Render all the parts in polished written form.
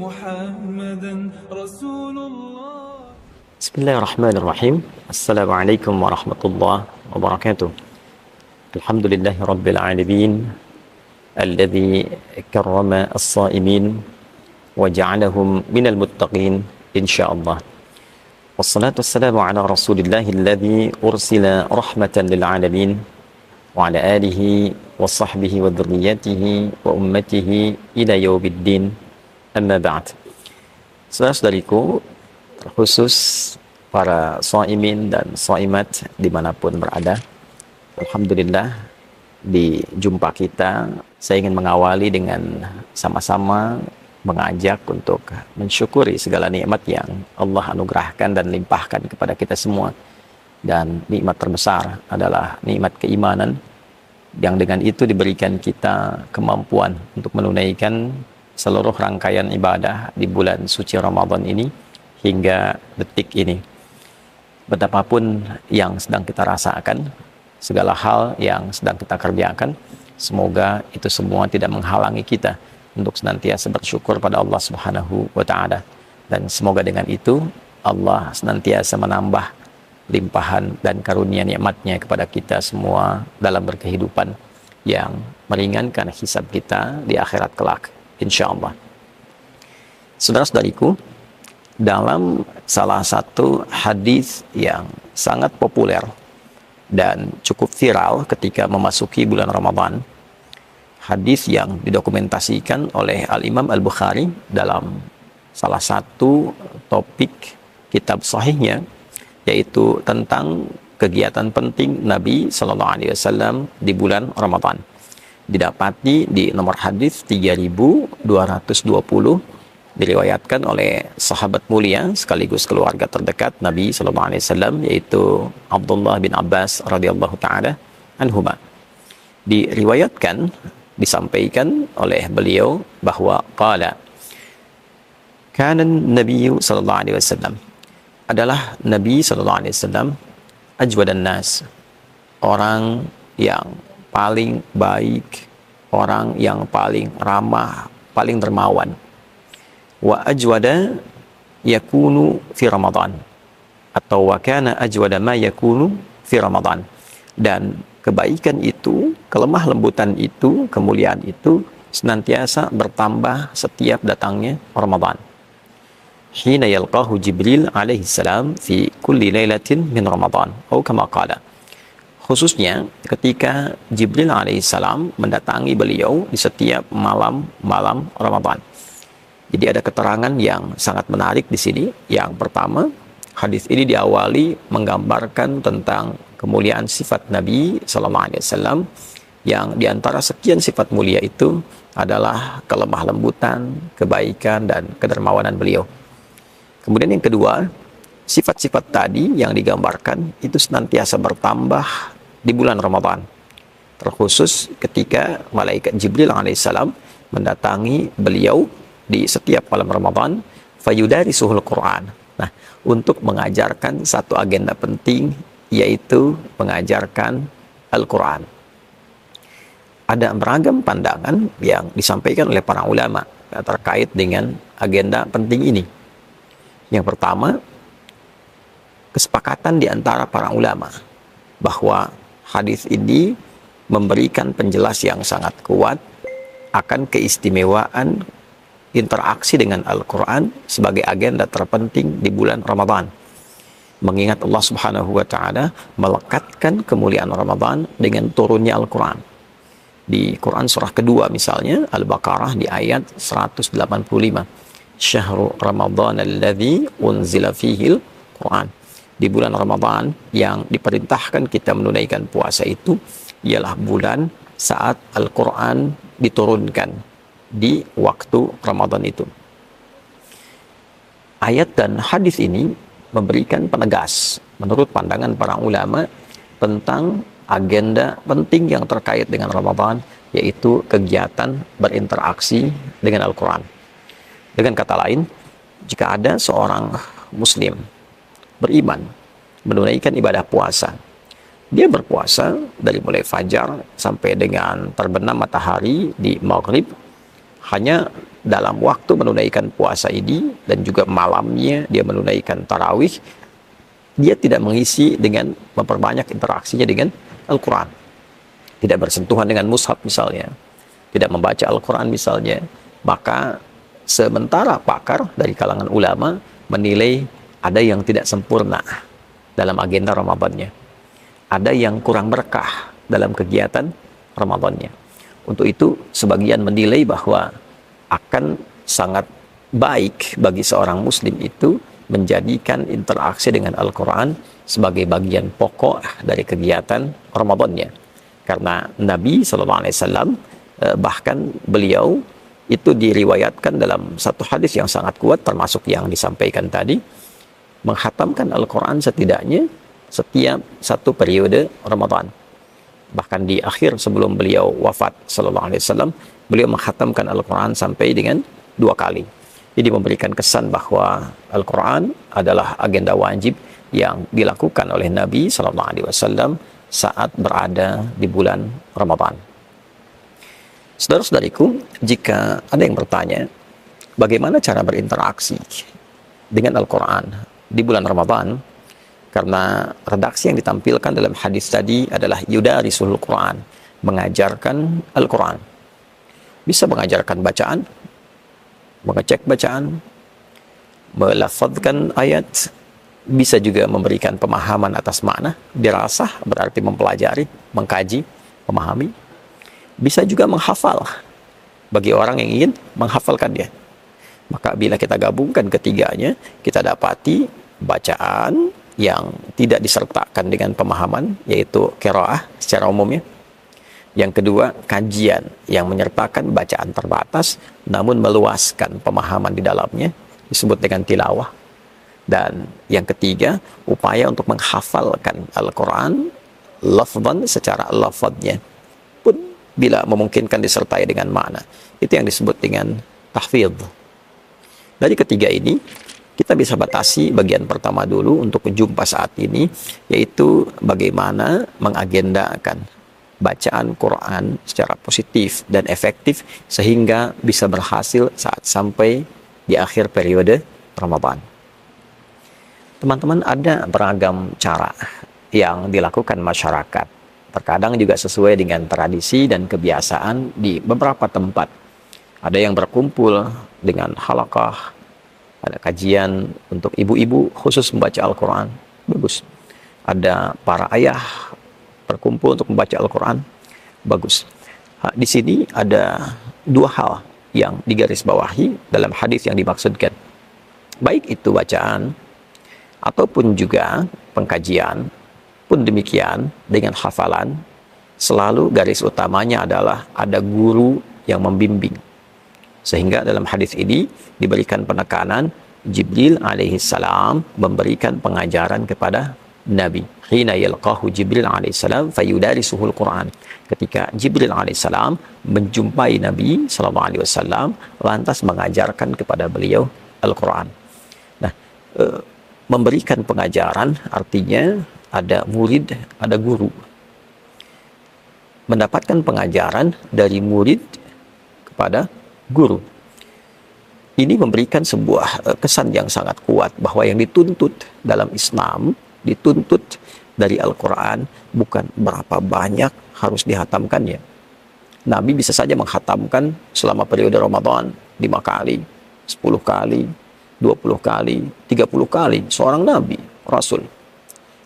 محمدا رسول الله. Bismillahirrahmanirrahim. Assalamualaikum warahmatullahi wabarakatuh. Alhamdulillahi rabbil alamin alladzi karrama as-saimin wa ja'alahum minal muttaqin insyaallah. Wassalatu wassalamu ala rasulillahi alladzi ursila rahmatan lil alamin wa ala alihi wa sahbihi wa dhurriyyatihi wa ummatihi ila yaumiddin. Amma ba'd. Saudara-saudariku, terkhusus para shaimin dan shaimat dimanapun berada, alhamdulillah di jumpa kita saya ingin mengawali dengan sama-sama mengajak untuk mensyukuri segala nikmat yang Allah anugerahkan dan limpahkan kepada kita semua. Dan nikmat terbesar adalah nikmat keimanan, yang dengan itu diberikan kita kemampuan untuk menunaikan seluruh rangkaian ibadah di bulan suci Ramadan ini hingga detik ini. Betapapun yang sedang kita rasakan, segala hal yang sedang kita kerjakan, semoga itu semua tidak menghalangi kita untuk senantiasa bersyukur pada Allah Subhanahu wa Ta'ala. Dan semoga dengan itu Allah senantiasa menambah limpahan dan karunia nikmatnya kepada kita semua dalam berkehidupan yang meringankan hisab kita di akhirat kelak, insyaallah. Saudara-saudariku, dalam salah satu hadis yang sangat populer dan cukup viral ketika memasuki bulan Ramadan, hadis yang didokumentasikan oleh Al-Imam Al-Bukhari dalam salah satu topik kitab sahihnya, yaitu tentang kegiatan penting Nabi Sallallahu Alaihi Wasallam di bulan Ramadan. Didapati di nomor hadis 3220, diriwayatkan oleh sahabat mulia sekaligus keluarga terdekat Nabi Sallallahu Alaihi Wasallam, yaitu Abdullah bin Abbas radhiyallahu taala anhuma. Diriwayatkan, disampaikan oleh beliau bahwa qala kana Nabi Sallallahu Alaihi Wasallam, adalah Nabi Sallallahu Alaihi Wasallam ajwadan nas, orang yang paling baik, orang yang paling ramah, paling dermawan. Wa ajwada yakunu fi Ramadan, atau wa kana ajwada ma yakunu fi Ramadan. Dan kebaikan itu, kelemah lembutan itu, kemuliaan itu senantiasa bertambah setiap datangnya Ramadan. Hina yalqahu Jibril alaihi salam fi kulli lailatin min Ramadan, atau kama qala. Khususnya ketika Jibril alaihi salam mendatangi beliau di setiap malam-malam Ramadan. Jadi ada keterangan yang sangat menarik di sini. Yang pertama, hadis ini diawali menggambarkan tentang kemuliaan sifat Nabi sallallahu alaihi wasallam, yang diantara sekian sifat mulia itu adalah kelemah lembutan, kebaikan dan kedermawanan beliau. Kemudian yang kedua, sifat-sifat tadi yang digambarkan itu senantiasa bertambah di bulan Ramadan. Terkhusus ketika malaikat Jibril alaihissalam mendatangi beliau di setiap malam Ramadan, fayudarisuhul Quran. Nah, untuk mengajarkan satu agenda penting, yaitu mengajarkan Al-Quran. Ada beragam pandangan yang disampaikan oleh para ulama terkait dengan agenda penting ini. Yang pertama, kesepakatan di antara para ulama bahwa hadis ini memberikan penjelas yang sangat kuat akan keistimewaan interaksi dengan Al-Quran sebagai agenda terpenting di bulan Ramadan. Mengingat Allah Subhanahu wa Ta'ala melekatkan kemuliaan Ramadan dengan turunnya Al-Quran. Di Quran surah kedua misalnya, Al-Baqarah di ayat 185. Syahrul Ramadan alladzi unzila fihil Quran. Di bulan Ramadan yang diperintahkan kita menunaikan puasa itu ialah bulan saat Al-Quran diturunkan di waktu Ramadan itu. Ayat dan hadis ini memberikan penegas menurut pandangan para ulama tentang agenda penting yang terkait dengan Ramadan, yaitu kegiatan berinteraksi dengan Al-Quran. Dengan kata lain, jika ada seorang muslim beriman menunaikan ibadah puasa, dia berpuasa dari mulai fajar sampai dengan terbenam matahari di maghrib, hanya dalam waktu menunaikan puasa ini dan juga malamnya dia menunaikan tarawih, dia tidak mengisi dengan memperbanyak interaksinya dengan Al-Quran, tidak bersentuhan dengan mushaf misalnya, tidak membaca Al-Quran misalnya, maka sementara pakar dari kalangan ulama menilai ada yang tidak sempurna dalam agenda Ramadannya, ada yang kurang berkah dalam kegiatan Ramadannya. Untuk itu sebagian menilai bahwa akan sangat baik bagi seorang muslim itu menjadikan interaksi dengan Al-Quran sebagai bagian pokok dari kegiatan Ramadannya. Karena Nabi SAW bahkan beliau itu diriwayatkan dalam satu hadis yang sangat kuat, termasuk yang disampaikan tadi, menghatamkan Al-Quran setidaknya setiap satu periode Ramadan. Bahkan di akhir sebelum beliau wafat SAW, beliau menghatamkan Al-Quran sampai dengan 2 kali. Jadi memberikan kesan bahwa Al-Quran adalah agenda wajib yang dilakukan oleh Nabi SAW saat berada di bulan Ramadan. Saudara-saudariku, jika ada yang bertanya, bagaimana cara berinteraksi dengan Al-Quran di bulan Ramadan? Karena redaksi yang ditampilkan dalam hadis tadi adalah yudarisul Quran, mengajarkan Al-Quran. Bisa mengajarkan bacaan, mengecek bacaan, melafadzkan ayat, bisa juga memberikan pemahaman atas makna, dirasah berarti mempelajari, mengkaji, memahami. Bisa juga menghafal, bagi orang yang ingin menghafalkan dia. Maka bila kita gabungkan ketiganya, kita dapati bacaan yang tidak disertakan dengan pemahaman, yaitu qiraah secara umumnya. Yang kedua, kajian yang menyertakan bacaan terbatas namun meluaskan pemahaman di dalamnya, disebut dengan tilawah. Dan yang ketiga, upaya untuk menghafalkan Al-Quran lafzan secara lafadznya pun bila memungkinkan disertai dengan makna. Itu yang disebut dengan tahfidz. Dari ketiga ini kita bisa batasi bagian pertama dulu untuk jumpa saat ini, yaitu bagaimana mengagendakan bacaan Quran secara positif dan efektif sehingga bisa berhasil saat sampai di akhir periode Ramadan. Teman-teman, ada beragam cara yang dilakukan masyarakat. Terkadang juga sesuai dengan tradisi dan kebiasaan di beberapa tempat. Ada yang berkumpul dengan halaqah, ada kajian untuk ibu-ibu khusus membaca Al-Quran, bagus. Ada para ayah berkumpul untuk membaca Al-Quran, bagus. Di sini ada 2 hal yang digarisbawahi dalam hadis yang dimaksudkan. Baik itu bacaan ataupun juga pengkajian, pun demikian dengan hafalan, selalu garis utamanya adalah ada guru yang membimbing. Sehingga dalam hadis ini diberikan penekanan Jibril alaihissalam memberikan pengajaran kepada Nabi. Hina yalqahu Jibril alaihissalam fayudarisuhul Quran. Ketika Jibril alaihissalam menjumpai Nabi SAW, lantas mengajarkan kepada beliau Al-Quran. Nah, memberikan pengajaran artinya ada murid, ada guru. Mendapatkan pengajaran dari murid kepada guru. Ini memberikan sebuah kesan yang sangat kuat bahwa yang dituntut dalam Islam, dituntut dari Al-Quran bukan berapa banyak harus dihatamkannya. Nabi bisa saja menghatamkan selama periode Ramadan 5 kali, 10 kali, 20 kali, 30 kali, seorang Nabi, Rasul.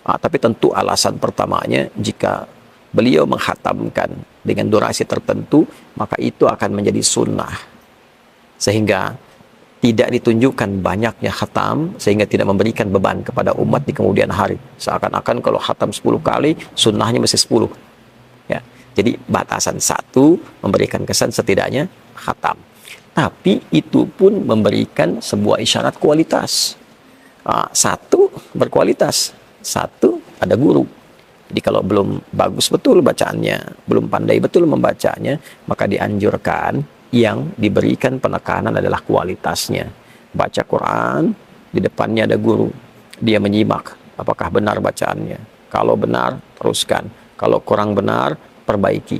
Tapi tentu alasan pertamanya, jika beliau menghatamkan dengan durasi tertentu, maka itu akan menjadi sunnah. Sehingga tidak ditunjukkan banyaknya khatam, sehingga tidak memberikan beban kepada umat di kemudian hari. Seakan-akan kalau khatam 10 kali, sunnahnya mesti 10. Ya. Jadi batasan 1 memberikan kesan setidaknya khatam. Tapi itu pun memberikan sebuah isyarat kualitas. 1 berkualitas, 1 ada guru. Jadi kalau belum bagus betul bacaannya, belum pandai betul membacanya, maka dianjurkan yang diberikan penekanan adalah kualitasnya. Baca Quran, di depannya ada guru. Dia menyimak apakah benar bacaannya. Kalau benar, teruskan. Kalau kurang benar, perbaiki.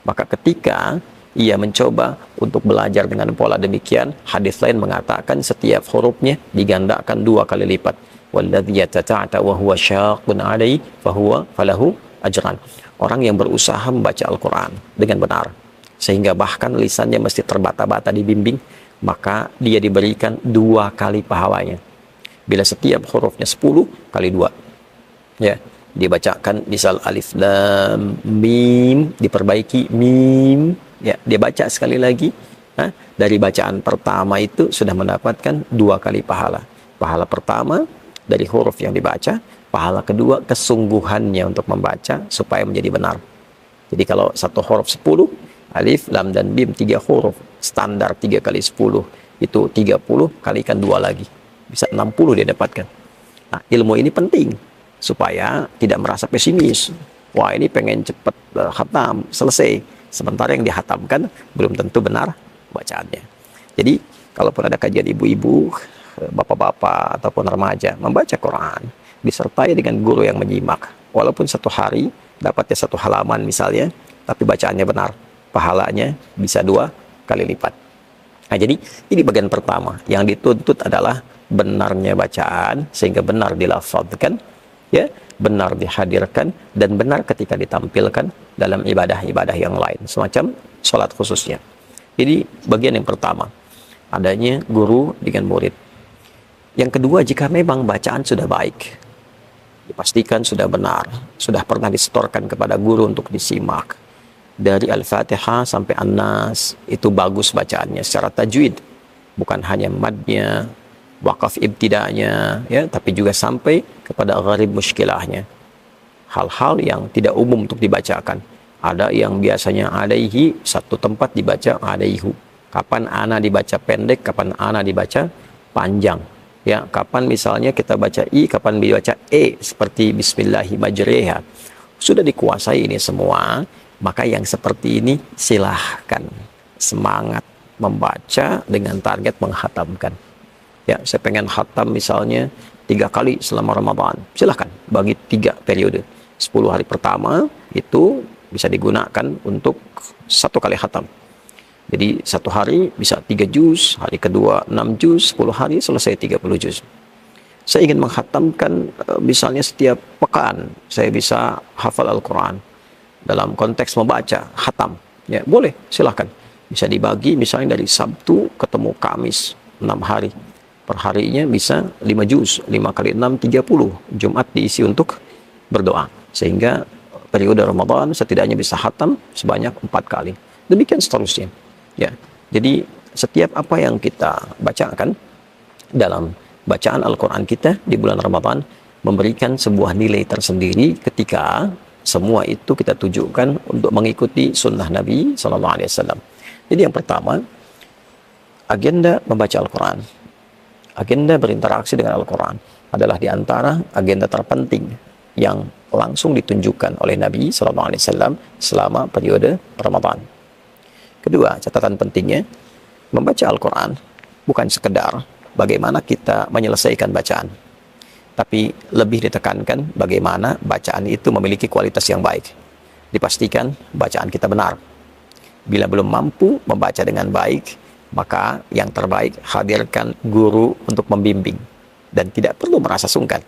Maka ketika ia mencoba untuk belajar dengan pola demikian, hadis lain mengatakan setiap hurufnya digandakan 2 kali lipat. Walladzi yatata'ata wa huwa syaqqun 'alaihi falahu ajran. Orang yang berusaha membaca Al-Quran dengan benar, sehingga bahkan lisannya mesti terbata-bata dibimbing, maka dia diberikan 2 kali pahalanya. Bila setiap hurufnya 10 kali 2, ya, dibacakan misal alif lam mim, diperbaiki mim, ya, dia baca sekali lagi, dari bacaan pertama itu sudah mendapatkan 2 kali pahala. Pahala pertama dari huruf yang dibaca, pahala kedua kesungguhannya untuk membaca supaya menjadi benar. Jadi kalau satu huruf 10, alif, lam, dan mim 3 huruf, standar 3 kali 10, itu 30, kalikan 2 lagi. Bisa 60 dia dapatkan. Nah, ilmu ini penting, supaya tidak merasa pesimis. Wah, ini pengen cepat khatam, selesai. Sementara yang dihatamkan belum tentu benar bacaannya. Jadi, kalaupun ada kajian ibu-ibu, bapak-bapak, ataupun remaja, membaca Quran, disertai dengan guru yang menyimak. Walaupun 1 hari, dapatnya 1 halaman misalnya, tapi bacaannya benar, pahalanya bisa 2 kali lipat. Nah, jadi ini bagian pertama. Yang dituntut adalah benarnya bacaan, sehingga benar dilafadzkan, ya, benar dihadirkan, dan benar ketika ditampilkan dalam ibadah-ibadah yang lain, semacam sholat khususnya. Jadi bagian yang pertama, adanya guru dengan murid. Yang kedua, jika memang bacaan sudah baik, dipastikan sudah benar, sudah pernah disetorkan kepada guru untuk disimak, dari Al-Fatihah sampai An-Nas, itu bagus bacaannya secara tajwid, bukan hanya madnya, wakaf ibtidanya, ya, tapi juga sampai kepada gharib muskilahnya. Hal-hal yang tidak umum untuk dibacakan. Ada yang biasanya alaihi, satu tempat dibaca alaihu. Kapan ana dibaca pendek, kapan ana dibaca panjang. Ya, kapan misalnya kita baca i, kapan dibaca e, seperti bismillahi majriha. Sudah dikuasai ini semua, maka yang seperti ini silahkan semangat membaca dengan target menghatamkan. Ya, saya pengen khatam misalnya 3 kali selama Ramadan. Silahkan bagi 3 periode. 10 hari pertama itu bisa digunakan untuk 1 kali khatam. Jadi 1 hari bisa 3 juz, hari kedua 6 juz, 10 hari selesai 30 juz. Saya ingin menghatamkan misalnya setiap pekan saya bisa hafal Al-Quran. Dalam konteks membaca, khatam. Ya, boleh, silahkan. Bisa dibagi misalnya dari Sabtu ketemu Kamis, 6 hari. Perharinya bisa 5 juz, 5 kali 6, 30. Jumat diisi untuk berdoa. Sehingga periode Ramadan setidaknya bisa khatam sebanyak 4 kali. Demikian seterusnya. Ya, jadi setiap apa yang kita bacakan dalam bacaan Al-Quran kita di bulan Ramadan memberikan sebuah nilai tersendiri ketika semua itu kita tujukan untuk mengikuti sunnah Nabi SAW. Jadi yang pertama, agenda membaca Al-Quran. Agenda berinteraksi dengan Al-Quran adalah di antara agenda terpenting yang langsung ditunjukkan oleh Nabi SAW selama periode Ramadan. Kedua, catatan pentingnya, membaca Al-Quran bukan sekedar bagaimana kita menyelesaikan bacaan, tapi lebih ditekankan bagaimana bacaan itu memiliki kualitas yang baik. Dipastikan bacaan kita benar. Bila belum mampu membaca dengan baik, maka yang terbaik hadirkan guru untuk membimbing, dan tidak perlu merasa sungkan,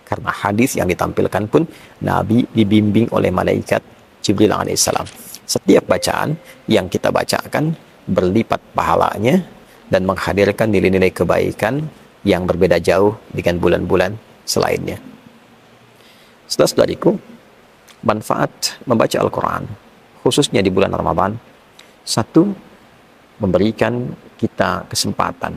karena hadis yang ditampilkan pun Nabi dibimbing oleh malaikat Jibril alaihissalam. Setiap bacaan yang kita bacakan berlipat pahalanya dan menghadirkan nilai-nilai kebaikan yang berbeda jauh dengan bulan-bulan selainnya. Saudara-saudariku, manfaat membaca Al-Quran khususnya di bulan Ramadan, 1, memberikan kita kesempatan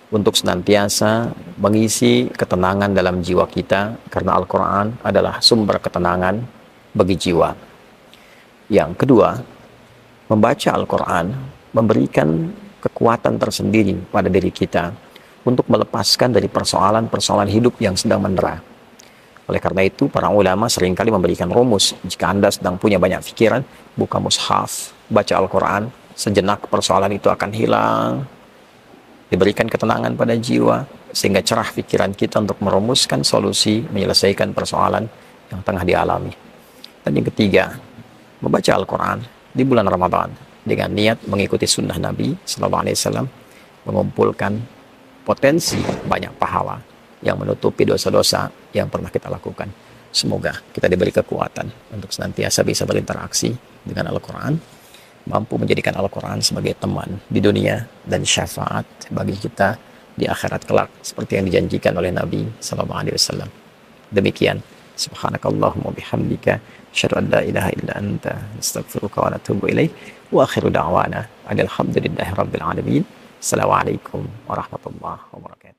untuk senantiasa mengisi ketenangan dalam jiwa kita, karena Al-Quran adalah sumber ketenangan bagi jiwa. Yang kedua, membaca Al-Quran memberikan kekuatan tersendiri pada diri kita untuk melepaskan dari persoalan-persoalan hidup yang sedang mendera. Oleh karena itu, para ulama seringkali memberikan rumus. Jika Anda sedang punya banyak pikiran, buka mushaf, baca Al-Quran, sejenak persoalan itu akan hilang, diberikan ketenangan pada jiwa, sehingga cerah pikiran kita untuk merumuskan solusi, menyelesaikan persoalan yang tengah dialami. Dan yang ketiga, membaca Al-Quran di bulan Ramadan dengan niat mengikuti sunnah Nabi Sallallahu Alaihi Wasallam, mengumpulkan potensi banyak pahala yang menutupi dosa-dosa yang pernah kita lakukan. Semoga kita diberi kekuatan untuk senantiasa bisa berinteraksi dengan Al-Quran, mampu menjadikan Al-Quran sebagai teman di dunia dan syafaat bagi kita di akhirat kelak seperti yang dijanjikan oleh Nabi Sallallahu Alaihi Wasallam. Demikian, subhanakallahumma bihamdika asyhadu an la ilaha illa anta astaghfiruka wa atubu ilaik wa akhiru da'wana alhamdulillahi rabbil alamin. Assalamualaikum warahmatullahi wabarakatuh.